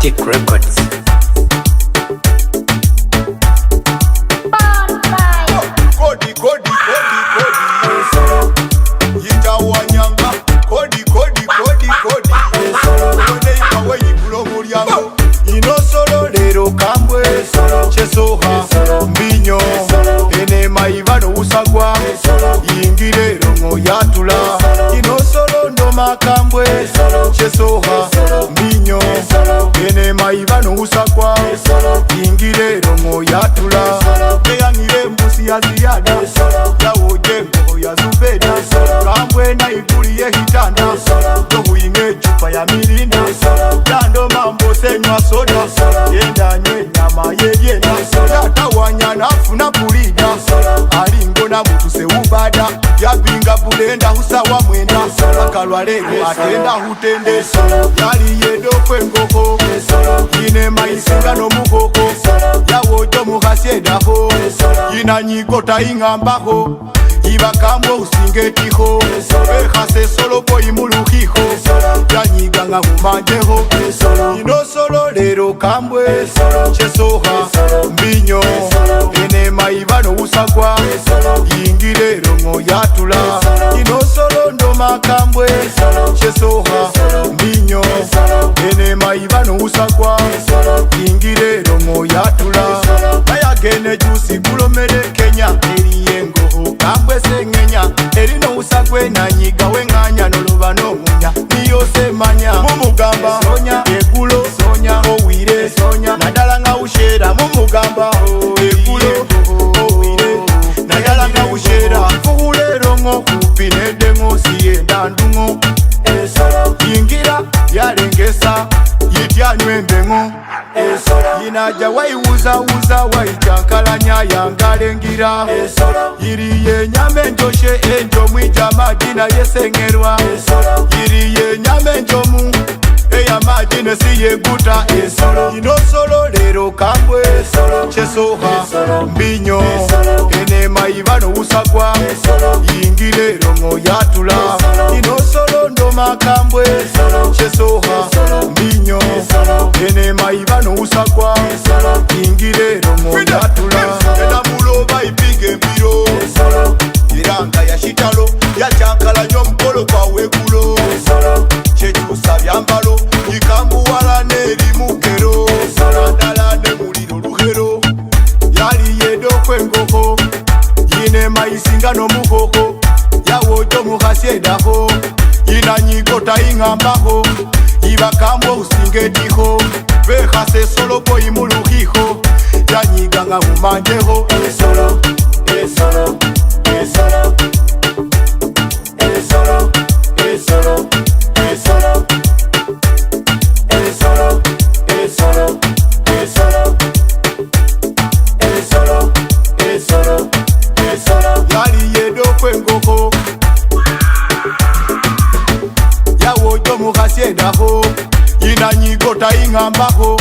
Fantastic Records. Kodi kodi kodi kodi yitawanyanga kodi kodi kodi kodi one ikawe yikulo mulyango ino solo lero kambwe chesoha mbinyo ene maivano usagwa yingire rongo yatula ino solo ndo makambwe chesoha mbinyo ene maivano usagwa yingire rongo yatula eyangire mbusi ya ziyada yawo jengo ya zubeda kambwe na iguli ye hitanda tohuyinge chupa ya mirinda dando mambo senywa soda yenda nywe nyama yeyena yatawanya nafuna pulida alingona mutu seubada yapinga bulenda husawa mwenda akalwa lego atenda hutende yali yedo kwengoko yine maisinga no mukoko yawo jomu hasyedaho yina nyigota ingambaho ibakambo usingetiho ehase solo boy muluhiho yanyiga nga mumanjeho ino solo lero kambwe chesoha mbinyo ene maivano usagwa yingire rongo yatula ino solo ndo makambwe chesoha mbinyo ene maivano usagwa yingire rongo yatula ayagene jusi kulomere Kenya eriyengo kambwe sengenya erino usagwe nanyiga wenganya noloba nomunya niyo semanya mumugamba sonya egulo sonya owire sonya nadala nga ushera mumugamba egulo owire nadala nga ushera fuhulero ngo kupinede ngo siyenda ndungo yingira yalengesa yityanywe mbengo yinaja waiwuza wuza waijankalanya yangalengira yiriye nyame njoshe enjo mwija majina yesengerwa yiriye nyame njomu eya majine siyeguta ino solo lero kambwe chesoha mbinyo ene maivano usagwa yingire rongo yatula ino solo ndo makambwe chesoha mbinyo ene maivano usagwa yingire rongo yatula ena muloba ipige mbiro iranga ya shitalo yachankala nyo mkolo kwa wegulo chechusa byambalo yikambuwala neri mukero nadala ne muliro luhero yali yedo kwengoko yine maisinga no mukoko yawo jomu hasyedaho yina nyigota ingambaho ibakambo usingetiho behase solo boy muluhiho yanyiga nga mumanjeho esolo esolo esolo esolo esolo esolo esolo esolo esolo esolo esolo esolo yali yedo kwengoko yawo jomu hasyedaho yina nyigota ingambaho